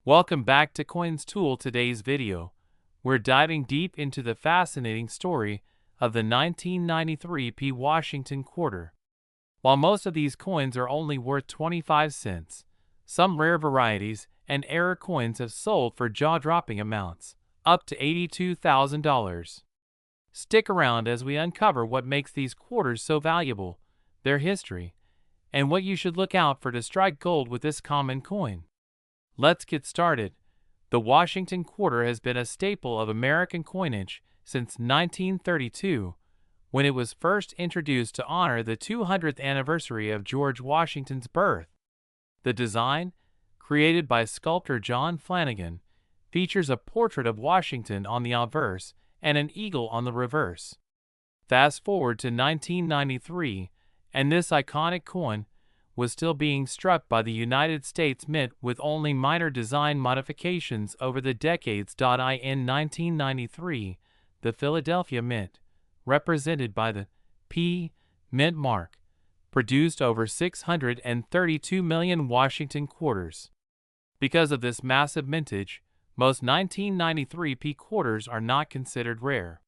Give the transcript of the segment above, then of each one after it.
Welcome back to Coins Tool. Today's video, we're diving deep into the fascinating story of the 1993 P. Washington quarter. While most of these coins are only worth 25 cents, some rare varieties and error coins have sold for jaw-dropping amounts, up to $82,000. Stick around as we uncover what makes these quarters so valuable, their history, and what you should look out for to strike gold with this common coin. Let's get started. The Washington quarter has been a staple of American coinage since 1932, when it was first introduced to honor the 200th anniversary of George Washington's birth. The design, created by sculptor John Flanagan, features a portrait of Washington on the obverse and an eagle on the reverse. Fast forward to 1993, and this iconic coin was still being struck by the United States Mint with only minor design modifications over the decades. In 1993, the Philadelphia Mint, represented by the P. Mint mark, produced over 632 million Washington quarters. Because of this massive mintage, most 1993 P quarters are not considered rare.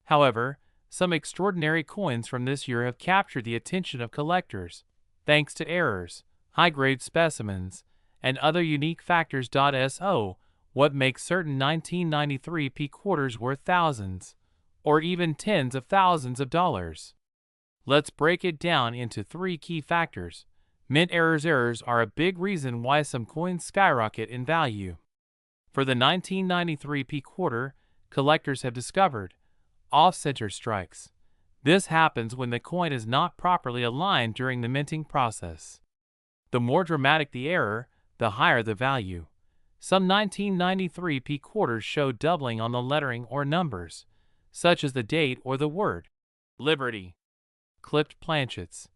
However, some extraordinary coins from this year have captured the attention of collectors, thanks to errors, high-grade specimens, and other unique factors. So, what makes certain 1993 P quarters worth thousands, or even tens of thousands of dollars? Let's break it down into three key factors. Mint errors. Errors are a big reason why some coins skyrocket in value. For the 1993 P quarter, collectors have discovered off-center strikes. This happens when the coin is not properly aligned during the minting process. The more dramatic the error, the higher the value. Some 1993 P quarters show doubling on the lettering or numbers, such as the date or the word Liberty. Clipped planchets.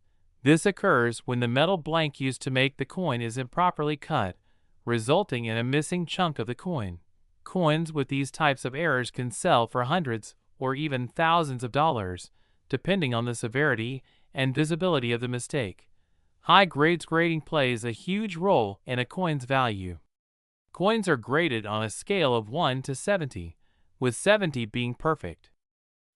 This occurs when the metal blank used to make the coin is improperly cut, resulting in a missing chunk of the coin. Coins with these types of errors can sell for hundreds or even thousands of dollars, depending on the severity and visibility of the mistake. High grades. Grading plays a huge role in a coin's value. Coins are graded on a scale of 1 to 70, with 70 being perfect.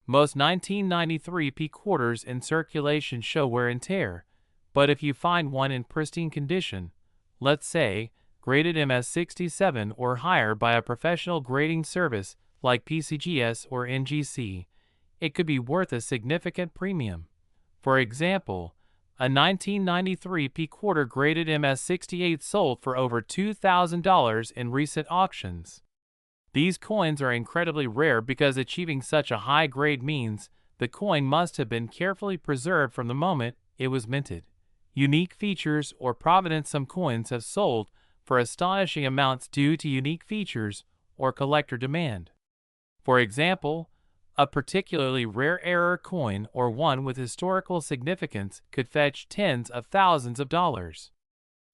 Most 1993 P quarters in circulation show wear and tear, but if you find one in pristine condition, let's say graded MS67 or higher by a professional grading service like PCGS or NGC, it could be worth a significant premium. For example, a 1993 P quarter graded MS68 sold for over $2,000 in recent auctions. These coins are incredibly rare because achieving such a high grade means the coin must have been carefully preserved from the moment it was minted. Unique features or provenance. Some coins have sold for astonishing amounts due to unique features or collector demand. For example, a particularly rare error coin or one with historical significance could fetch tens of thousands of dollars.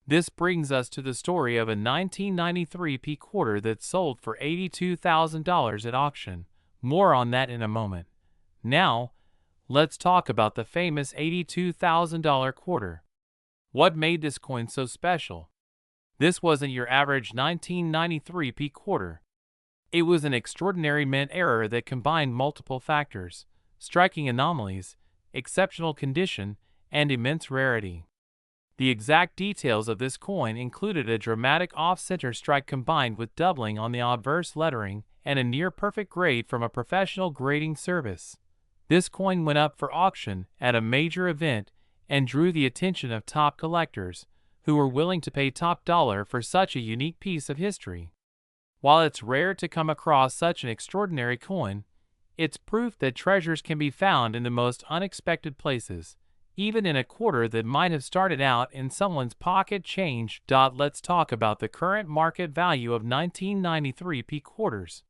This brings us to the story of a 1993 P quarter that sold for $82,000 at auction. More on that in a moment. Now, let's talk about the famous $82,000 quarter. What made this coin so special? This wasn't your average 1993 P quarter. It was an extraordinary mint error that combined multiple factors: striking anomalies, exceptional condition, and immense rarity. The exact details of this coin included a dramatic off-center strike combined with doubling on the obverse lettering and a near-perfect grade from a professional grading service. This coin went up for auction at a major event and drew the attention of top collectors, who were willing to pay top dollar for such a unique piece of history. While it's rare to come across such an extraordinary coin, it's proof that treasures can be found in the most unexpected places, even in a quarter that might have started out in someone's pocket change. Let's talk about the current market value of 1993 P quarters.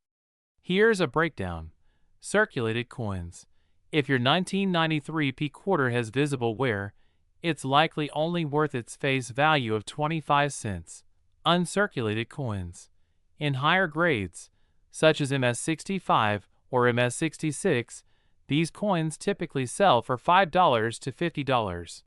Here's a breakdown. Circulated coins. If your 1993 P quarter has visible wear, it's likely only worth its face value of 25 cents. Uncirculated coins. In higher grades, such as MS65 or MS66, these coins typically sell for $5 to $50.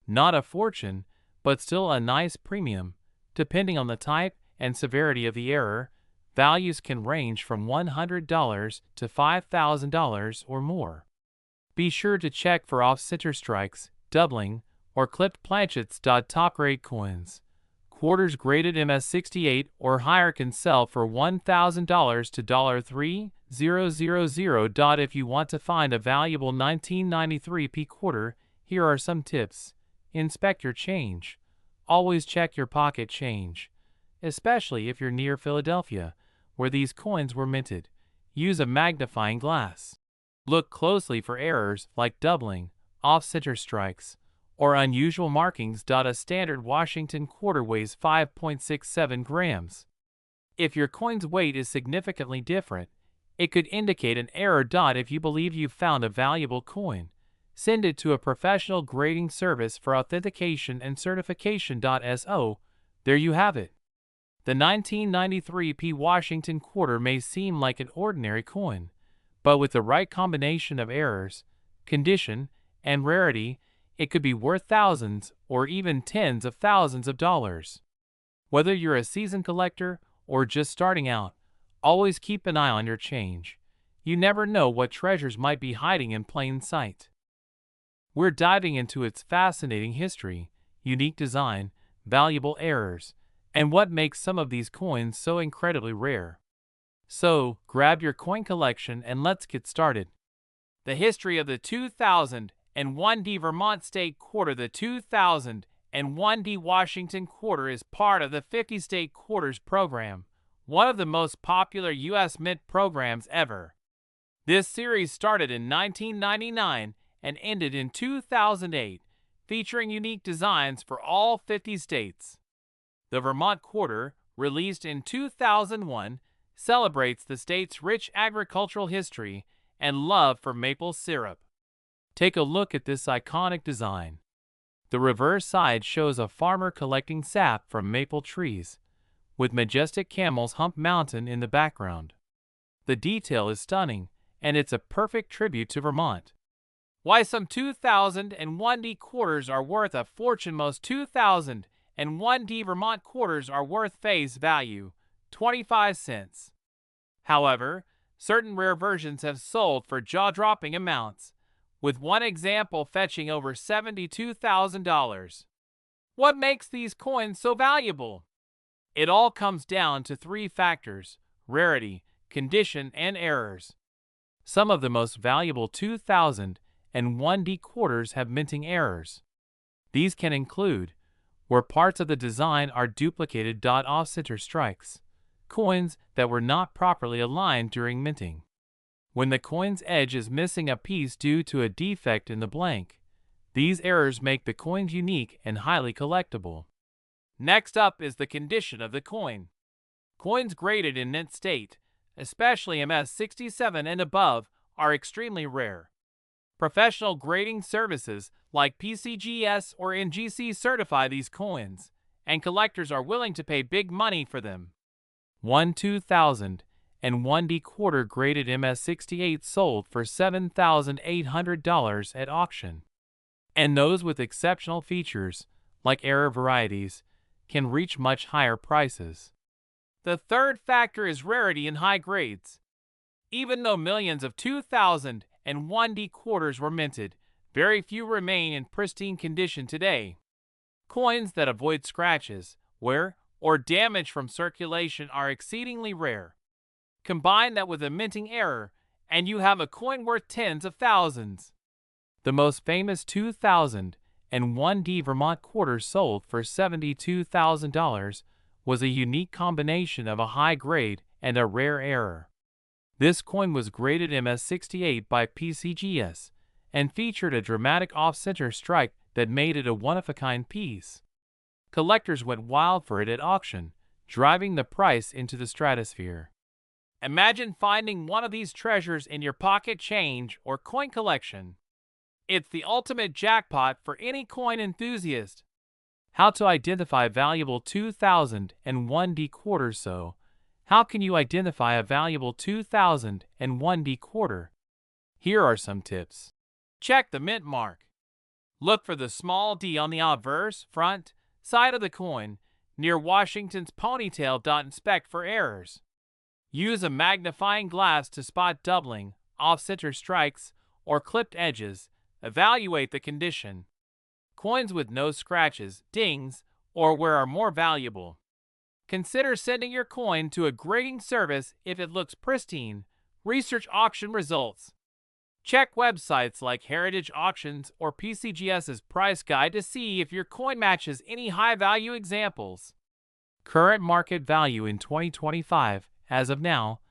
Not a fortune, but still a nice premium, depending on the type and severity of the error, values can range from $100 to $5,000 or more. Be sure to check for off-center strikes, doubling, or clipped planchets. Top-grade coins. Quarters graded MS68 or higher can sell for $1,000 to $3,000. If you want to find a valuable 1993 P quarter, here are some tips. Inspect your change. Always check your pocket change, especially if you're near Philadelphia, where these coins were minted. Use a magnifying glass. Look closely for errors like doubling, off-center strikes, or unusual markings. A standard Washington quarter weighs 5.67 grams. If your coin's weight is significantly different, it could indicate an error. If you believe you've found a valuable coin, send it to a professional grading service for authentication and certification. So, there you have it. The 1993 P Washington quarter may seem like an ordinary coin, but with the right combination of errors, condition, and rarity, it could be worth thousands or even tens of thousands of dollars. Whether you're a seasoned collector or just starting out, always keep an eye on your change. You never know what treasures might be hiding in plain sight. We're diving into its fascinating history, unique design, valuable errors, and what makes some of these coins so incredibly rare. So, grab your coin collection and let's get started. The history of the 2001 Vermont State Quarter. The 2001 Washington Quarter is part of the 50 State Quarters program, one of the most popular U.S. mint programs ever. This series started in 1999 and ended in 2008, featuring unique designs for all 50 states. The Vermont Quarter, released in 2001, celebrates the state's rich agricultural history and love for maple syrup. Take a look at this iconic design. The reverse side shows a farmer collecting sap from maple trees, with majestic Camel's Hump Mountain in the background. The detail is stunning, and it's a perfect tribute to Vermont. Why some 2001 quarters are worth a fortune. Most 2001 Vermont quarters are worth face value, 25 cents. However, certain rare versions have sold for jaw-dropping amounts, with one example fetching over $72,000. What makes these coins so valuable? It all comes down to three factors: rarity, condition, and errors. Some of the most valuable 2001 quarters have minting errors. These can include where parts of the design are duplicated. Off-center strikes, coins that were not properly aligned during minting. When the coin's edge is missing a piece due to a defect in the blank, these errors make the coins unique and highly collectible. Next up is the condition of the coin. Coins graded in mint state, especially MS67 and above, are extremely rare. Professional grading services like PCGS or NGC certify these coins, and collectors are willing to pay big money for them. 2001 quarter graded MS68 sold for $7,800 at auction. And those with exceptional features, like error varieties, can reach much higher prices. The third factor is rarity in high grades. Even though millions of 2001 quarters were minted, very few remain in pristine condition today. Coins that avoid scratches, wear, or damage from circulation are exceedingly rare. Combine that with a minting error, and you have a coin worth tens of thousands. The most famous 2001 Vermont quarter sold for $72,000 was a unique combination of a high grade and a rare error. This coin was graded MS68 by PCGS and featured a dramatic off-center strike that made it a one-of-a-kind piece. Collectors went wild for it at auction, driving the price into the stratosphere. Imagine finding one of these treasures in your pocket change or coin collection. It's the ultimate jackpot for any coin enthusiast. How to identify valuable 2001 quarters. So, how can you identify a valuable 2001 quarter? Here are some tips. Check the mint mark. Look for the small d on the obverse front side of the coin, near Washington's ponytail. Inspect for errors. Use a magnifying glass to spot doubling, off-center strikes, or clipped edges. Evaluate the condition. Coins with no scratches, dings, or wear are more valuable. Consider sending your coin to a grading service if it looks pristine. Research auction results. Check websites like Heritage Auctions or PCGS's price guide to see if your coin matches any high-value examples. Current market value in 2025. As of now,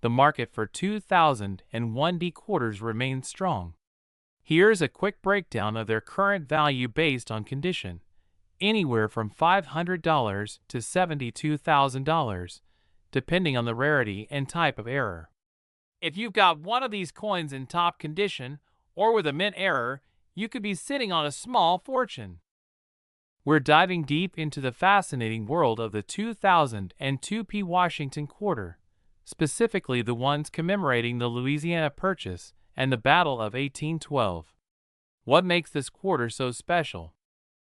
the market for 2001D quarters remains strong. Here's a quick breakdown of their current value based on condition, anywhere from $500 to $72,000, depending on the rarity and type of error. If you've got one of these coins in top condition or with a mint error, you could be sitting on a small fortune. We're diving deep into the fascinating world of the 2002 P. Washington quarter, specifically the ones commemorating the Louisiana Purchase and the Battle of 1812. What makes this quarter so special?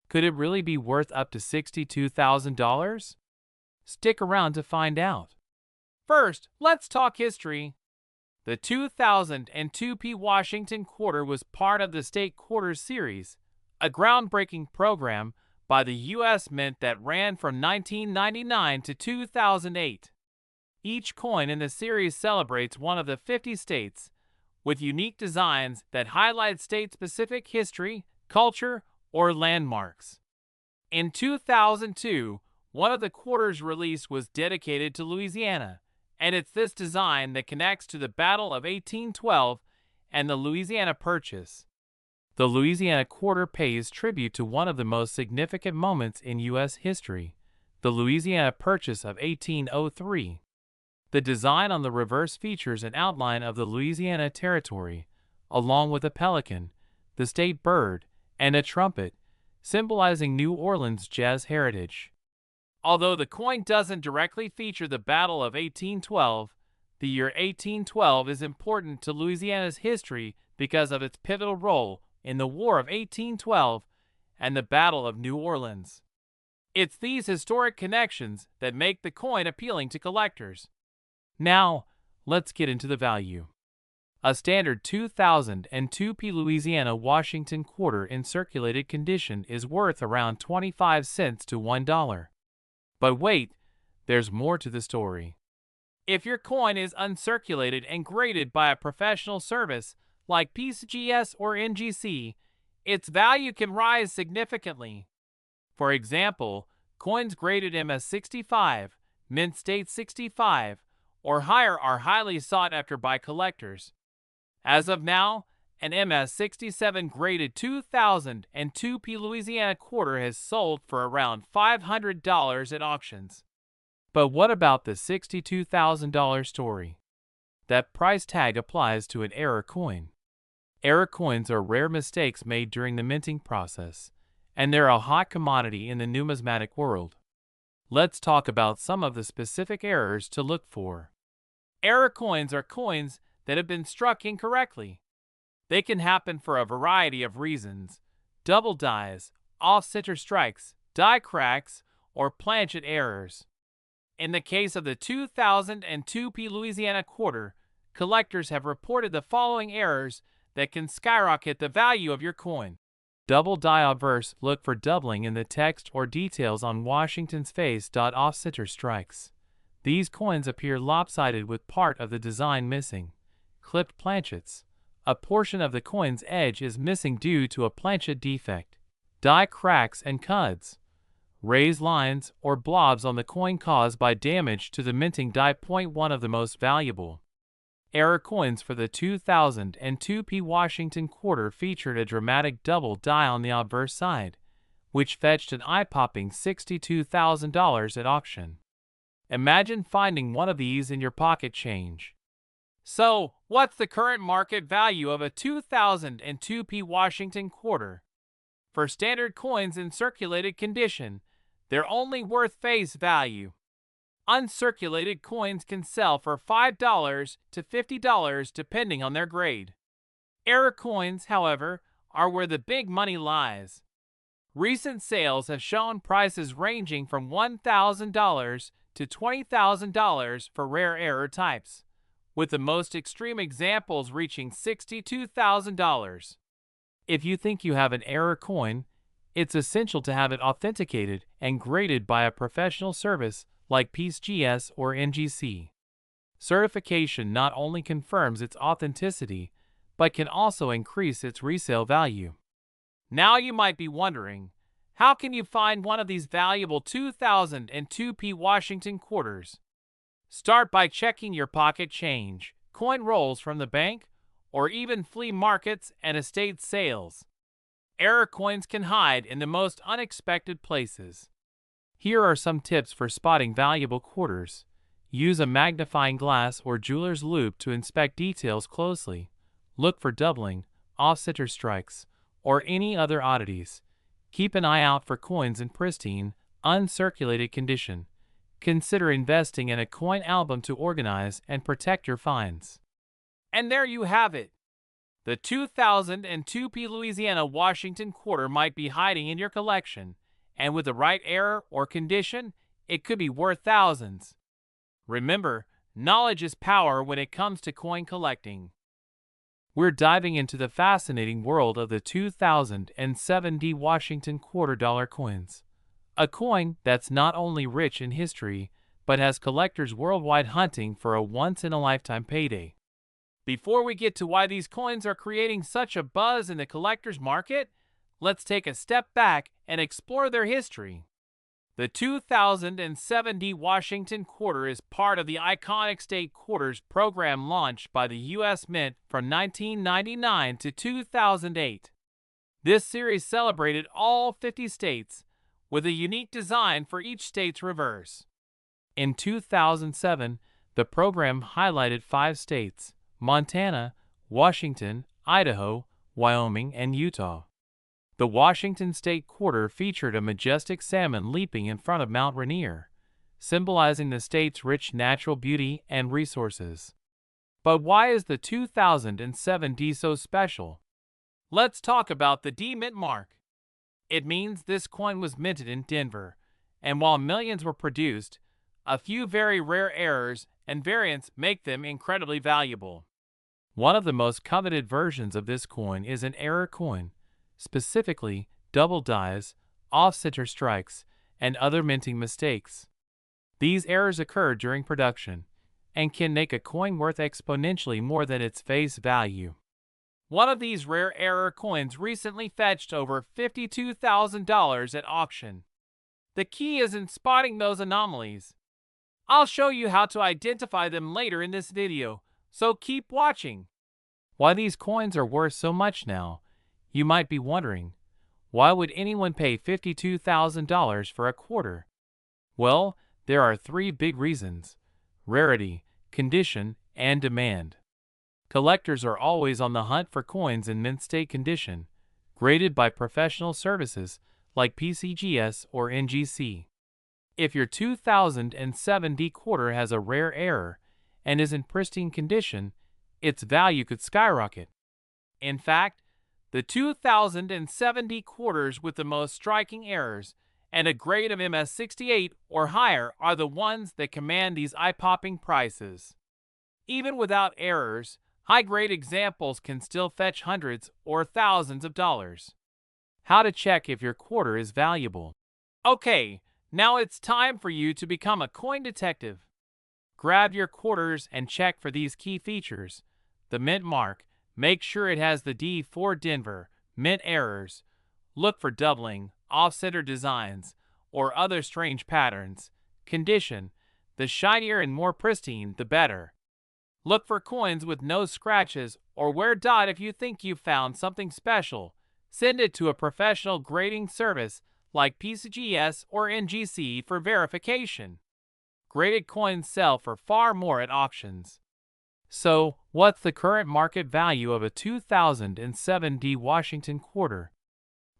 Could it really be worth up to $62,000? Stick around to find out. First, let's talk history. The 2002 P. Washington quarter was part of the State Quarters series, a groundbreaking program by the U.S. Mint that ran from 1999 to 2008. Each coin in the series celebrates one of the 50 states, with unique designs that highlight state-specific history, culture, or landmarks. In 2002, one of the quarters released was dedicated to Louisiana, and it's this design that connects to the Battle of 1812 and the Louisiana Purchase. The Louisiana quarter pays tribute to one of the most significant moments in U.S. history, the Louisiana Purchase of 1803. The design on the reverse features an outline of the Louisiana Territory, along with a pelican, the state bird, and a trumpet, symbolizing New Orleans' jazz heritage. Although the coin doesn't directly feature the Battle of 1812, the year 1812 is important to Louisiana's history because of its pivotal role in the War of 1812 and the Battle of New Orleans. It's these historic connections that make the coin appealing to collectors. Now, let's get into the value. A standard 2002 P. Louisiana Washington quarter in circulated condition is worth around 25 cents to $1. But wait, there's more to the story. If your coin is uncirculated and graded by a professional service like PCGS or NGC, its value can rise significantly. For example, coins graded MS65, Mint State 65, or higher are highly sought after by collectors. As of now, an MS67 graded 2002 P. Louisiana quarter has sold for around $500 at auctions. But what about the $62,000 story? That price tag applies to an error coin. Error coins are rare mistakes made during the minting process, and they're a hot commodity in the numismatic world. Let's talk about some of the specific errors to look for. Error coins are coins that have been struck incorrectly. They can happen for a variety of reasons: double dies, off-center strikes, die cracks, or planchet errors. In the case of the 2002 P. Louisiana quarter, collectors have reported the following errors that can skyrocket the value of your coin. Double die obverse: look for doubling in the text or details on Washington's face. Off-center strikes: these coins appear lopsided with part of the design missing. Clipped planchets: a portion of the coin's edge is missing due to a planchet defect. Die cracks and cuds: raised lines or blobs on the coin caused by damage to the minting die. One of the most valuable error coins for the 2002 P. Washington quarter featured a dramatic double die on the obverse side, which fetched an eye-popping $62,000 at auction. Imagine finding one of these in your pocket change. So, what's the current market value of a 2002 P. Washington quarter? For standard coins in circulated condition, they're only worth face value. Uncirculated coins can sell for $5 to $50 depending on their grade. Error coins, however, are where the big money lies. Recent sales have shown prices ranging from $1,000 to $20,000 for rare error types, with the most extreme examples reaching $62,000. If you think you have an error coin, it's essential to have it authenticated and graded by a professional service like PCGS or NGC. Certification not only confirms its authenticity, but can also increase its resale value. Now you might be wondering, how can you find one of these valuable 2002p Washington quarters? Start by checking your pocket change, coin rolls from the bank, or even flea markets and estate sales. Error coins can hide in the most unexpected places. Here are some tips for spotting valuable quarters. Use a magnifying glass or jeweler's loupe to inspect details closely. Look for doubling, offset strikes, or any other oddities. Keep an eye out for coins in pristine, uncirculated condition. Consider investing in a coin album to organize and protect your finds. And there you have it. The 2002p Louisiana Washington quarter might be hiding in your collection, and with the right error or condition, it could be worth thousands. Remember, knowledge is power when it comes to coin collecting. We're diving into the fascinating world of the 2007 Washington $quarter coins. A coin that's not only rich in history, but has collectors worldwide hunting for a once-in-a-lifetime payday. Before we get to why these coins are creating such a buzz in the collector's market, let's take a step back and explore their history. The 2007 Washington quarter is part of the iconic state quarters program launched by the U.S. Mint from 1999 to 2008. This series celebrated all 50 states, with a unique design for each state's reverse. In 2007, the program highlighted 5 states: Montana, Washington, Idaho, Wyoming, and Utah. The Washington State quarter featured a majestic salmon leaping in front of Mount Rainier, symbolizing the state's rich natural beauty and resources. But why is the 2007 D so special? Let's talk about the D mint mark. It means this coin was minted in Denver, and while millions were produced, a few very rare errors and variants make them incredibly valuable. One of the most coveted versions of this coin is an error coin, specifically double dies, off-center strikes, and other minting mistakes. These errors occur during production and can make a coin worth exponentially more than its face value. One of these rare error coins recently fetched over $52,000 at auction. The key is in spotting those anomalies. I'll show you how to identify them later in this video, so keep watching. Why these coins are worth so much now? You might be wondering, why would anyone pay $52,000 for a quarter? Well, there are 3 big reasons: rarity, condition, and demand. Collectors are always on the hunt for coins in mint state condition, graded by professional services like PCGS or NGC. If your 2007 D quarter has a rare error and is in pristine condition, its value could skyrocket. In fact, the 2007 D quarters with the most striking errors and a grade of MS68 or higher are the ones that command these eye-popping prices. Even without errors, high-grade examples can still fetch hundreds or thousands of dollars. How to check if your quarter is valuable. Okay, now it's time for you to become a coin detective. Grab your quarters and check for these key features: the mint mark. Make sure it has the D for Denver, mint errors. Look for doubling, off-center designs, or other strange patterns. Condition: the shinier and more pristine, the better. Look for coins with no scratches or wear dot. If you think you've found something special, send it to a professional grading service like PCGS or NGC for verification. Graded coins sell for far more at auctions. So, what's the current market value of a 2007 D Washington quarter?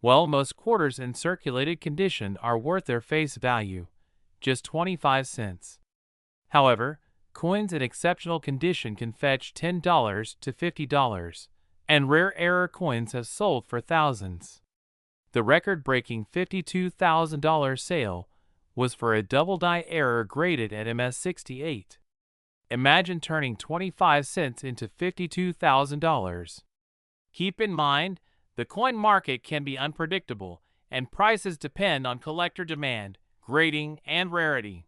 Well, most quarters in circulated condition are worth their face value, just 25 cents. However, coins in exceptional condition can fetch $10 to $50, and rare error coins have sold for thousands. The record-breaking $52,000 sale was for a double-die error graded at MS-68. Imagine turning 25 cents into $52,000. Keep in mind, the coin market can be unpredictable, and prices depend on collector demand, grading, and rarity.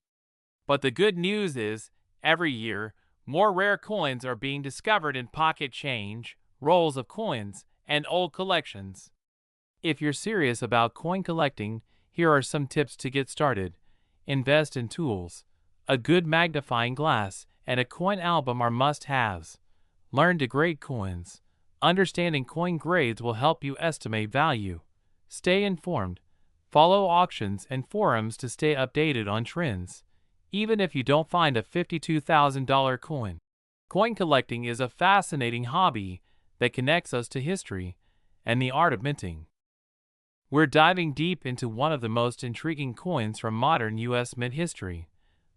But the good news is, every year, more rare coins are being discovered in pocket change, rolls of coins, and old collections. If you're serious about coin collecting, here are some tips to get started. Invest in tools. A good magnifying glass and a coin album are must-haves. Learn to grade coins. Understanding coin grades will help you estimate value. Stay informed. Follow auctions and forums to stay updated on trends, even if you don't find a $52,000 coin. Coin collecting is a fascinating hobby that connects us to history and the art of minting. We're diving deep into one of the most intriguing coins from modern U.S. mint history,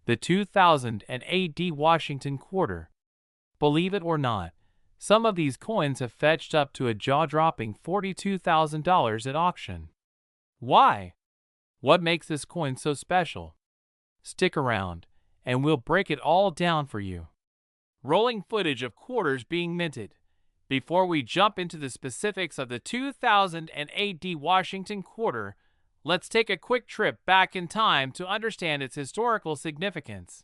the 2008 Washington Quarter. Believe it or not, some of these coins have fetched up to a jaw-dropping $42,000 at auction. Why? What makes this coin so special? Stick around, and we'll break it all down for you. Rolling footage of quarters being minted. Before we jump into the specifics of the 2008 Washington Quarter, let's take a quick trip back in time to understand its historical significance.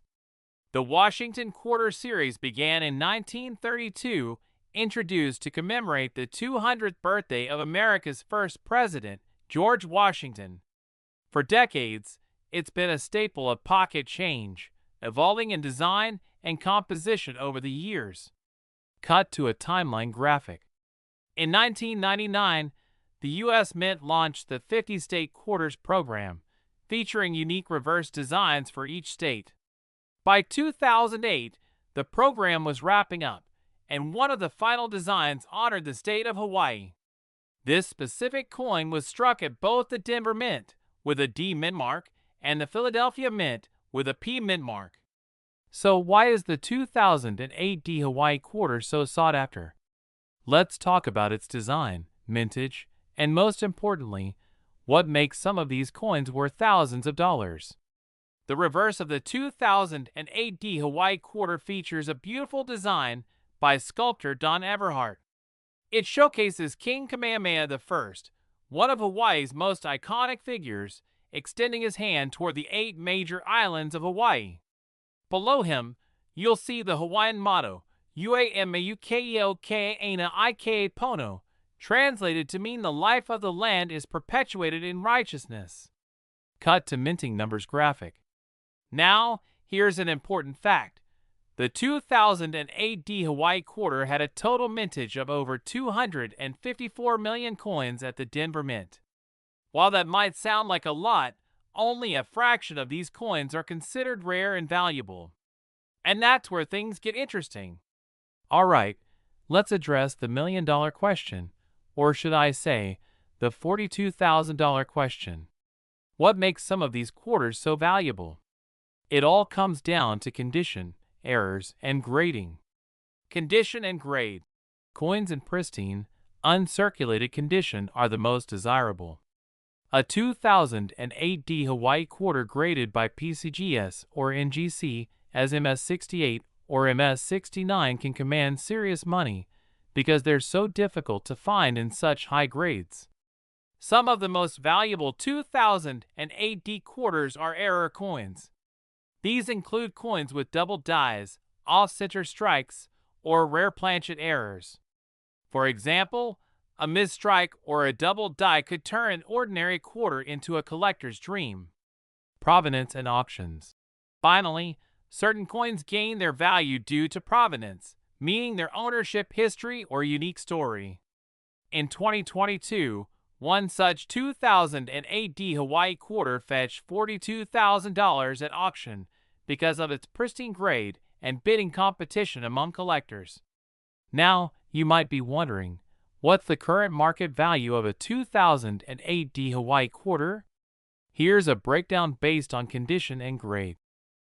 The Washington Quarter series began in 1932, introduced to commemorate the 200th birthday of America's first president, George Washington. For decades, it's been a staple of pocket change, evolving in design and composition over the years. Cut to a timeline graphic. In 1999, the U.S. Mint launched the 50-state quarters program, featuring unique reverse designs for each state. By 2008, the program was wrapping up, and one of the final designs honored the state of Hawaii. This specific coin was struck at both the Denver Mint, with a D mint mark, and the Philadelphia Mint, with a P mint mark. So why is the 2008 Hawaii Quarter so sought after? Let's talk about its design, mintage, and most importantly, what makes some of these coins worth thousands of dollars. The reverse of the 2008 Hawaii Quarter features a beautiful design by sculptor Don Everhart. It showcases King Kamehameha I, one of Hawaii's most iconic figures, extending his hand toward the 8 major islands of Hawaii. Below him, you'll see the Hawaiian motto, Ua-eme-ukeioke'ena ike pono, translated to mean the life of the land is perpetuated in righteousness. Cut to minting numbers graphic. Now, here's an important fact. The 2008 Hawaii Quarter had a total mintage of over 254 million coins at the Denver Mint. While that might sound like a lot, only a fraction of these coins are considered rare and valuable. And that's where things get interesting. Alright, let's address the million-dollar question, or should I say, the $42,000 question. What makes some of these quarters so valuable? It all comes down to condition, errors, and grading. Condition and grade. Coins in pristine, uncirculated condition are the most desirable. A 2008 Hawaii Quarter graded by PCGS or NGC as MS-68 or MS-69 can command serious money because they're so difficult to find in such high grades. Some of the most valuable 2008 quarters are error coins. These include coins with double dies, off-center strikes, or rare planchet errors. For example, a misstrike or a double die could turn an ordinary quarter into a collector's dream. Provenance and auctions. Finally, certain coins gain their value due to provenance, meaning their ownership history or unique story. In 2022, one such 2008 Hawaii Quarter fetched $42,000 at auction because of its pristine grade and bidding competition among collectors. Now, you might be wondering, what's the current market value of a 2008 Hawaii Quarter? Here's a breakdown based on condition and grade.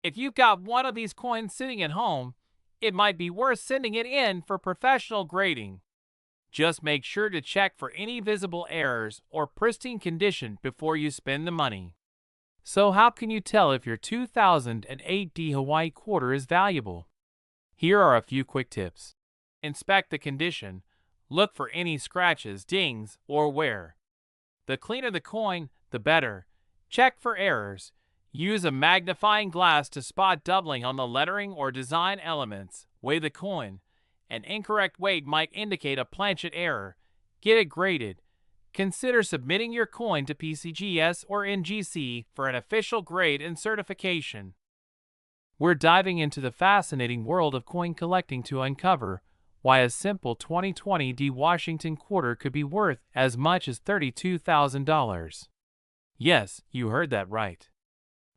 If you've got one of these coins sitting at home, it might be worth sending it in for professional grading. Just make sure to check for any visible errors or pristine condition before you spend the money. So how can you tell if your 2008D Hawaii quarter is valuable? Here are a few quick tips. Inspect the condition. Look for any scratches, dings, or wear. The cleaner the coin, the better. Check for errors. Use a magnifying glass to spot doubling on the lettering or design elements. Weigh the coin. An incorrect weight might indicate a planchet error. Get it graded. Consider submitting your coin to PCGS or NGC for an official grade and certification. We're diving into the fascinating world of coin collecting to uncover why a simple 2020D Washington quarter could be worth as much as $32,000. Yes, you heard that right.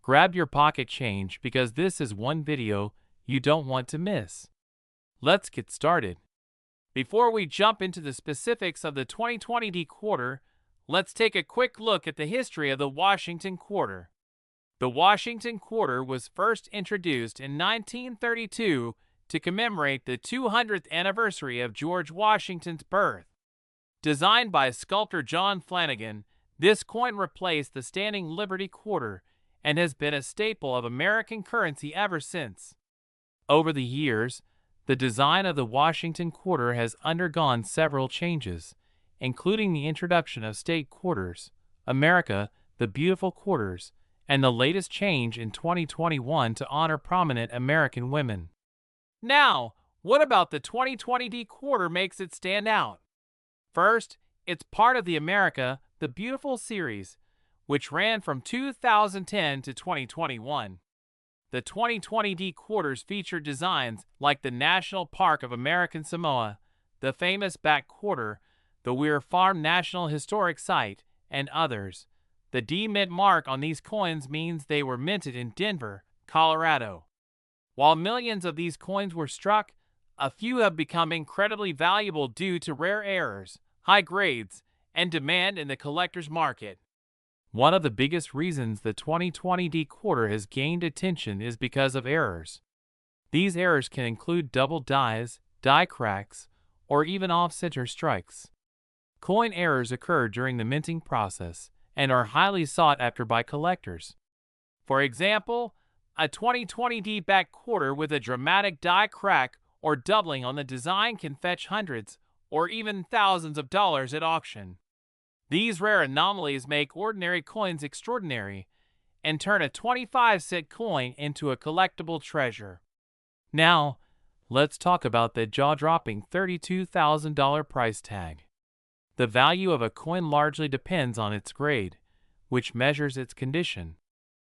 Grab your pocket change because this is one video you don't want to miss. Let's get started. Before we jump into the specifics of the 2020D quarter, let's take a quick look at the history of the Washington quarter. The Washington quarter was first introduced in 1932 to commemorate the 200th anniversary of George Washington's birth. Designed by sculptor John Flanagan, this coin replaced the standing Liberty quarter and has been a staple of American currency ever since. Over the years, the design of the Washington quarter has undergone several changes, including the introduction of state quarters, America, the Beautiful quarters, and the latest change in 2021 to honor prominent American women. Now, what about the 2020D quarter makes it stand out? First, it's part of the America, the Beautiful series, which ran from 2010 to 2021. The 2020D quarters feature designs like the National Park of American Samoa, the famous Back Quarter, the Weir Farm National Historic Site, and others. The D mint mark on these coins means they were minted in Denver, Colorado. While millions of these coins were struck, a few have become incredibly valuable due to rare errors, high grades, and demand in the collector's market. One of the biggest reasons the 2020D quarter has gained attention is because of errors. These errors can include double dies, die cracks, or even off-center strikes. Coin errors occur during the minting process and are highly sought after by collectors. For example, a 2020D back quarter with a dramatic die crack or doubling on the design can fetch hundreds or even thousands of dollars at auction. These rare anomalies make ordinary coins extraordinary and turn a 25-cent coin into a collectible treasure. Now, let's talk about the jaw-dropping $32,000 price tag. The value of a coin largely depends on its grade, which measures its condition.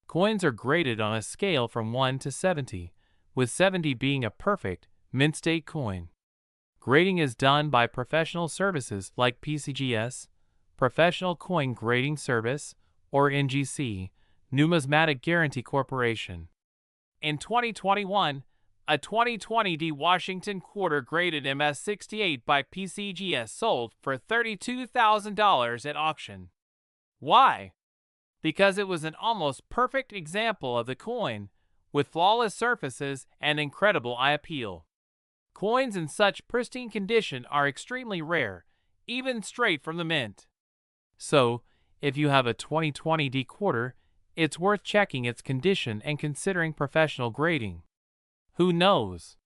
Coins are graded on a scale from 1 to 70, with 70 being a perfect, mint-state coin. Grading is done by professional services like PCGS, Professional Coin Grading Service, or NGC, Numismatic Guarantee Corporation. In 2021, a 2020D Washington quarter graded MS68 by PCGS sold for $32,000 at auction. Why? Because it was an almost perfect example of the coin, with flawless surfaces and incredible eye appeal. Coins in such pristine condition are extremely rare, even straight from the mint. So, if you have a 2020D quarter, it's worth checking its condition and considering professional grading. Who knows?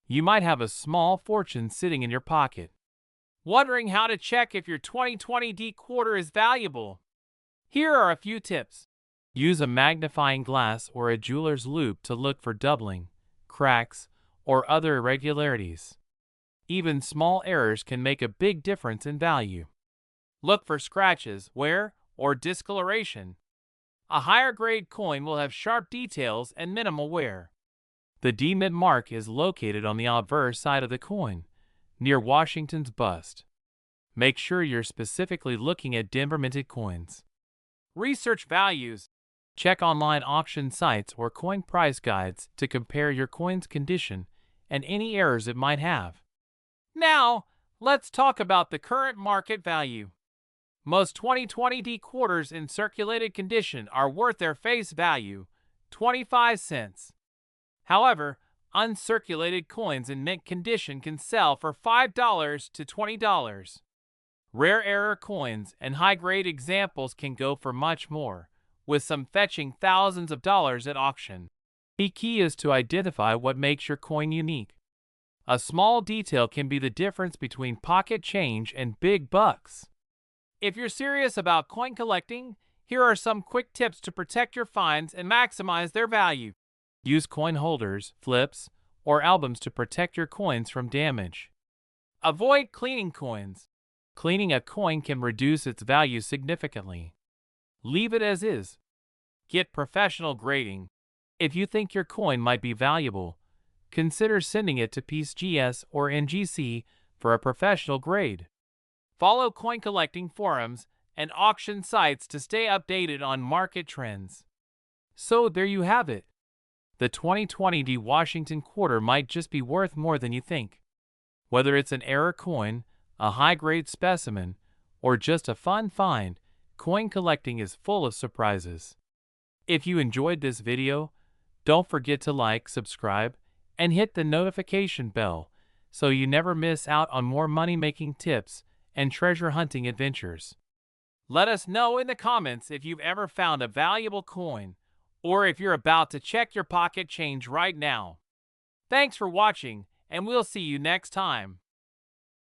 You might have a small fortune sitting in your pocket. Wondering how to check if your 2020D quarter is valuable? Here are a few tips. Use a magnifying glass or a jeweler's loupe to look for doubling, cracks, or other irregularities. Even small errors can make a big difference in value. Look for scratches, wear, or discoloration. A higher grade coin will have sharp details and minimal wear. The D mint mark is located on the obverse side of the coin, near Washington's bust. Make sure you're specifically looking at Denver minted coins. Research values. Check online auction sites or coin price guides to compare your coin's condition and any errors it might have. Now, let's talk about the current market value. Most 2020D quarters in circulated condition are worth their face value, 25 cents. However, uncirculated coins in mint condition can sell for $5 to $20. Rare error coins and high-grade examples can go for much more, with some fetching thousands of dollars at auction. The key is to identify what makes your coin unique. A small detail can be the difference between pocket change and big bucks. If you're serious about coin collecting, here are some quick tips to protect your finds and maximize their value. Use coin holders, flips, or albums to protect your coins from damage. Avoid cleaning coins. Cleaning a coin can reduce its value significantly. Leave it as is. Get professional grading. If you think your coin might be valuable, consider sending it to PCGS or NGC for a professional grade. Follow coin collecting forums and auction sites to stay updated on market trends. So there you have it. The 2020 D Washington Quarter might just be worth more than you think. Whether it's an error coin, a high-grade specimen, or just a fun find, coin collecting is full of surprises. If you enjoyed this video, don't forget to like, subscribe, and hit the notification bell so you never miss out on more money-making tips and treasure hunting adventures. Let us know in the comments if you've ever found a valuable coin, or if you're about to check your pocket change right now. Thanks for watching, and we'll see you next time.